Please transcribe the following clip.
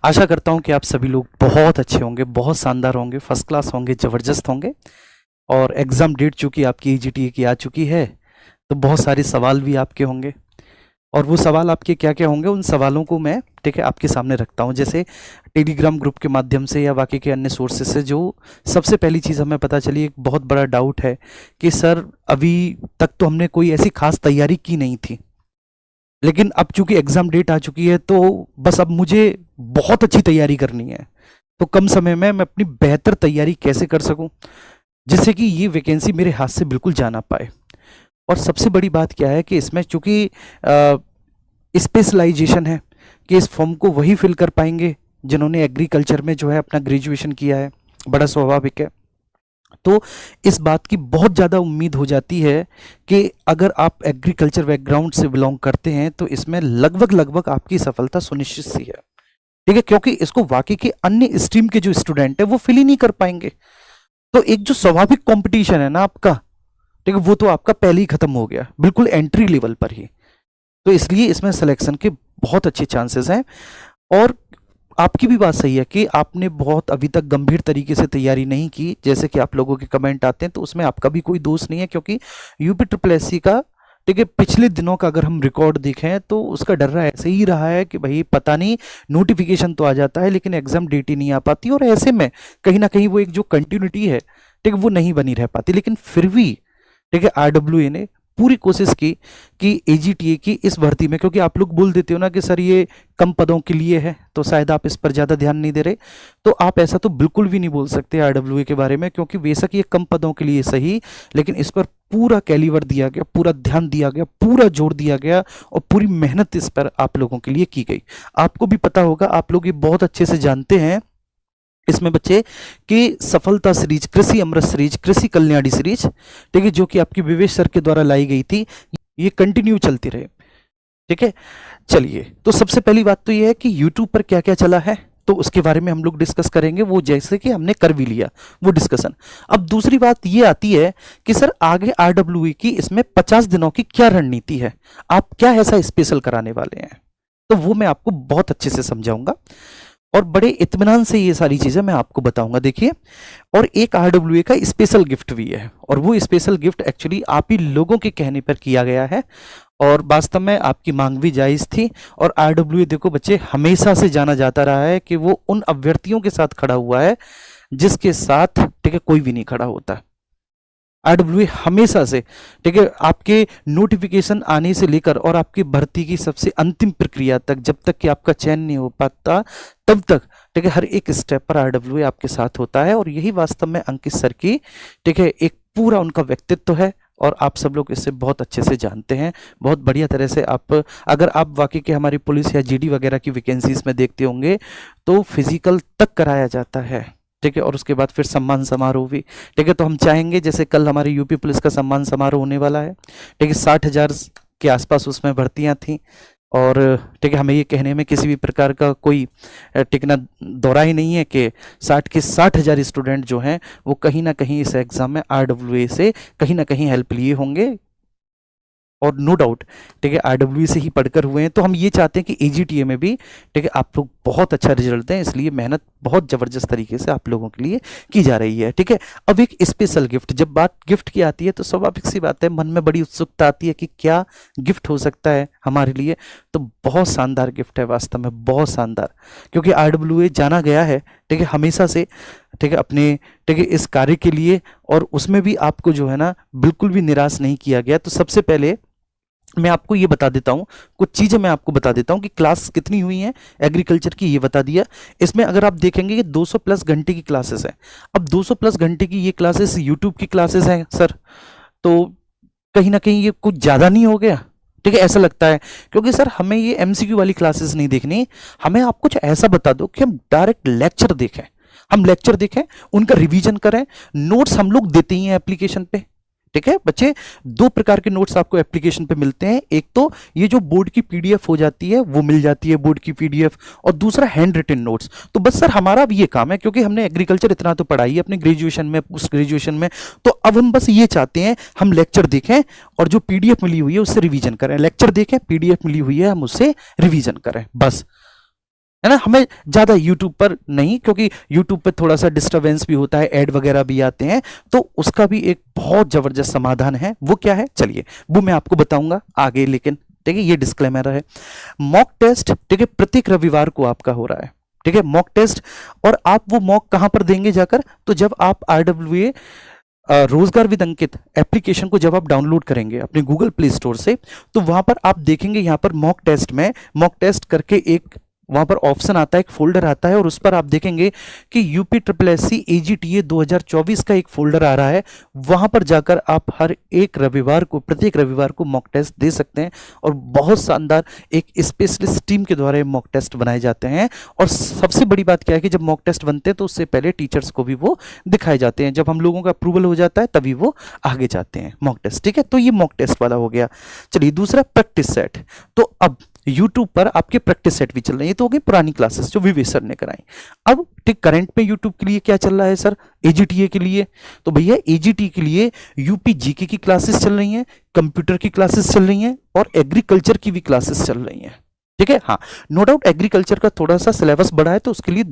आशा करता हूँ कि आप सभी लोग बहुत अच्छे होंगे, बहुत शानदार होंगे, फर्स्ट क्लास होंगे, ज़बरदस्त होंगे। और एग्ज़ाम डेट चूँकि आपकी एजीटीए की आ चुकी है, तो बहुत सारे सवाल भी आपके होंगे। और वो सवाल आपके क्या-क्या होंगे, उन सवालों को मैं ठीक है आपके सामने रखता हूँ। जैसे टेलीग्राम ग्रुप के माध्यम से या बाकी के अन्य सोर्सेज़ से जो सबसे पहली चीज़ हमें पता चली, एक बहुत बड़ा डाउट है कि सर अभी तक तो हमने कोई ऐसी ख़ास तैयारी की नहीं थी। लेकिन अब चूंकि एग्ज़ाम डेट आ चुकी है तो बस अब मुझे बहुत अच्छी तैयारी करनी है। तो कम समय में मैं अपनी बेहतर तैयारी कैसे कर सकूं, जिससे कि ये वैकेंसी मेरे हाथ से बिल्कुल जा ना पाए। और सबसे बड़ी बात क्या है कि इसमें चूंकि स्पेशलाइजेशन है कि इस फॉर्म को वही फिल कर पाएंगे जिन्होंने एग्रीकल्चर में जो है अपना ग्रेजुएशन किया है। बड़ा स्वाभाविक है। तो इस बात की बहुत ज़्यादा उम्मीद हो जाती है कि अगर आप एग्रीकल्चर बैकग्राउंड से बिलोंग करते हैं तो इसमें लगभग लगभग आपकी सफलता सुनिश्चित सी है। ठीक है, क्योंकि इसको वाकई के अन्य स्ट्रीम के जो स्टूडेंट है वो फिल ही नहीं कर पाएंगे। तो एक जो स्वाभाविक कंपटीशन है ना आपका, ठीक है, वो तो आपका पहले ही खत्म हो गया, बिल्कुल एंट्री लेवल पर ही। तो इसलिए इसमें सिलेक्शन के बहुत अच्छे चांसेस हैं। और आपकी भी बात सही है कि आपने बहुत अभी तक गंभीर तरीके से तैयारी नहीं की, जैसे कि आप लोगों के कमेंट आते हैं, तो उसमें आपका भी कोई दोष नहीं है। क्योंकि यूपी ट्रिपल एससी का ठीक है पिछले दिनों का अगर हम रिकॉर्ड देखें तो उसका डर रहा ऐसे ही रहा है कि भाई पता नहीं, नोटिफिकेशन तो आ जाता है लेकिन एग्जाम डेट ही नहीं आ पाती, और ऐसे में कहीं ना कहीं वो एक जो कंटिन्यूटी है ठीक है वो नहीं बनी रह पाती। लेकिन फिर भी ठीक है आरडब्ल्यूए ने पूरी कोशिश की कि एजीटीए की इस भर्ती में, क्योंकि आप लोग बोल देते हो ना कि सर ये कम पदों के लिए है तो शायद आप इस पर ज़्यादा ध्यान नहीं दे रहे, तो आप ऐसा तो बिल्कुल भी नहीं बोल सकते आरडब्ल्यूए के बारे में। क्योंकि बेशक ये कम पदों के लिए सही, लेकिन इस पर पूरा कैलिबर दिया गया, पूरा ध्यान दिया गया, पूरा जोर दिया गया और पूरी मेहनत इस पर आप लोगों के लिए की गई। आपको भी पता होगा, आप लोग ये बहुत अच्छे से जानते हैं इसमें बच्चे कि सफलता सीरीज, कृषि अमृत सीरीज, कृषि कल्याणी सीरीज ठीक है जो कि आपकी विवेश सर के द्वारा लाई गई थी, ये कंटिन्यू चलती रहे। ठीक है, चलिए तो सबसे पहली बात तो ये है कि यूट्यूब पर क्या क्या चला है तो उसके बारे में हम लोग डिस्कस करेंगे, वो जैसे कि हमने कर भी लिया वो डिस्कशन। अब दूसरी बात ये आती है कि सर आगे आरडब्ल्यूई की इसमें 50 दिनों की क्या रणनीति है, आप क्या ऐसा स्पेशल कराने वाले हैं, तो वो मैं आपको बहुत अच्छे से समझाऊंगा और बड़े इत्मीनान से ये सारी चीज़ें मैं आपको बताऊंगा। देखिए, और एक आरडब्ल्यूए का स्पेशल गिफ्ट भी है, और वो स्पेशल गिफ्ट एक्चुअली आप ही लोगों के कहने पर किया गया है और वास्तव में आपकी मांग भी जायज़ थी। और आरडब्ल्यूए देखो बच्चे हमेशा से जाना जाता रहा है कि वो उन अभ्यर्थियों के साथ खड़ा हुआ है जिसके साथ ठीक है कोई भी नहीं खड़ा होता। आरडब्ल्यूए हमेशा से ठीक है आपके नोटिफिकेशन आने से लेकर और आपकी भर्ती की सबसे अंतिम प्रक्रिया तक, जब तक कि आपका चयन नहीं हो पाता तब तक ठीक है हर एक स्टेप पर आरडब्ल्यूए आपके साथ होता है। और यही वास्तव में अंकित सर की ठीक है एक पूरा उनका व्यक्तित्व है और आप सब लोग इससे बहुत अच्छे से जानते हैं। बहुत बढ़िया तरह से आप, अगर आप वाकई के हमारी पुलिस या जीडी वगैरह की वैकेंसीज में देखते होंगे तो फिजिकल तक कराया जाता है। ठीक है, और उसके बाद फिर सम्मान समारोह भी। ठीक है, तो हम चाहेंगे जैसे कल हमारी यूपी पुलिस का सम्मान समारोह होने वाला है, ठीक है 60,000 के आसपास उसमें भर्तियां थी। और ठीक है हमें ये कहने में किसी भी प्रकार का कोई टिकना दौरा ही नहीं है कि 60 के 60,000 स्टूडेंट जो हैं वो कहीं ना कहीं इस एग्ज़ाम में आरडब्ल्यूए से कहीं ना कहीं हेल्प लिए होंगे। और नो डाउट ठीक है आरडब्ल्यू से ही पढ़कर हुए हैं। तो हम ये चाहते हैं कि एजीटीए में भी ठीक है आप लोग बहुत अच्छा रिजल्ट दें, इसलिए मेहनत बहुत ज़बरदस्त तरीके से आप लोगों के लिए की जा रही है। ठीक है, अब एक स्पेशल गिफ्ट, जब बात गिफ्ट की आती है तो स्वाभाविक सी बात है मन में बड़ी उत्सुकता आती है कि क्या गिफ्ट हो सकता है हमारे लिए। तो बहुत शानदार गिफ्ट है, वास्तव में बहुत शानदार, क्योंकि आरडब्ल्यूए जाना गया है ठीक है हमेशा से ठीक है अपने ठीक है इस कार्य के लिए, और उसमें भी आपको जो है ना बिल्कुल भी निराश नहीं किया गया। तो सबसे पहले मैं आपको ये बता देता हूँ, कुछ चीज़ें मैं आपको बता देता हूँ कि क्लास कितनी हुई हैं एग्रीकल्चर की, ये बता दिया। इसमें अगर आप देखेंगे कि 200 प्लस घंटे की क्लासेस हैं। अब 200 प्लस घंटे की ये क्लासेस यूट्यूब की क्लासेस हैं सर, तो कहीं ना कहीं ये कुछ ज़्यादा नहीं हो गया? ठीक है, ऐसा लगता है क्योंकि सर हमें ये एमसीक्यू वाली क्लासेस नहीं देखनी, हमें आप कुछ ऐसा बता दो कि हम डायरेक्ट लेक्चर देखें, हम लेक्चर देखें, उनका रिवीजन करें। नोट्स हम लोग देते ही हैं एप्लीकेशन पे। ठीक है बच्चे, दो प्रकार के नोट्स आपको एप्लीकेशन पे मिलते हैं, एक तो ये जो बोर्ड की पीडीएफ हो जाती है वो मिल जाती है बोर्ड की पीडीएफ, और दूसरा हैंड रिटन नोट्स। तो बस सर हमारा अब ये काम है, क्योंकि हमने एग्रीकल्चर इतना तो पढ़ाई है अपने ग्रेजुएशन में, पोस्ट ग्रेजुएशन में, तो अब हम बस ये चाहते हैं हम लेक्चर देखें और जो पीडीएफ मिली हुई है उससे रिवीजन करें। लेक्चर देखें, पीडीएफ मिली हुई है हम उससे रिवीजन करें, बस। है ना, हमें ज्यादा यूट्यूब पर नहीं, क्योंकि यूट्यूब पर थोड़ा सा डिस्टरबेंस भी होता है, ऐड वगैरह भी आते हैं, तो उसका भी एक बहुत जबरदस्त समाधान है। वो क्या है, चलिए वो मैं आपको बताऊंगा आगे, लेकिन ठीक है, ये डिस्क्लेमर है। मॉक टेस्ट, ठीक है, प्रत्येक रविवार को आपका हो रहा है, ठीक है, मॉक टेस्ट। और आप वो मॉक कहां पर देंगे जाकर, तो जब आप RWA रोजगार विद अंकित एप्लीकेशन को जब आप डाउनलोड करेंगे अपने गूगल प्ले स्टोर से, तो वहां पर आप देखेंगे, यहां पर मॉक टेस्ट में, मॉक टेस्ट करके एक वहां पर ऑप्शन आता है, एक फोल्डर आता है, और उस पर आप देखेंगे कि UPSSC AGTA 2024 का एक फोल्डर आ रहा है। वहां पर जाकर आप हर एक रविवार को, प्रत्येक रविवार को मॉक टेस्ट दे सकते हैं, और बहुत शानदार एक स्पेशलिस्ट टीम के द्वारा मॉक टेस्ट बनाए जाते हैं। और सबसे बड़ी बात क्या है कि जब मॉक टेस्ट बनते हैं तो उससे पहले टीचर्स को भी वो दिखाए जाते हैं, जब हम लोगों का अप्रूवल हो जाता है तभी वो आगे जाते हैं मॉक टेस्ट, ठीक है। तो ये मॉक टेस्ट वाला हो गया। चलिए दूसरा, प्रैक्टिस सेट। तो अब YouTube पर आपके प्रैक्टिस सेट भी चल रहे हैं, ये तो हो गई पुरानी क्लासेस जो विवेक सर ने कराई। अब ठीक करंट में YouTube के लिए क्या चल रहा है सर, AGTA के लिए, तो भैया AGT के लिए UP GK की क्लासेस चल रही हैं, कंप्यूटर की क्लासेस चल रही हैं, और एग्रीकल्चर की भी क्लासेस चल रही हैं, ठीक है। हाँ, नो डाउट एग्रीकल्चर का थोड़ा सा सिलेबस बड़ा है, तो उसके लिए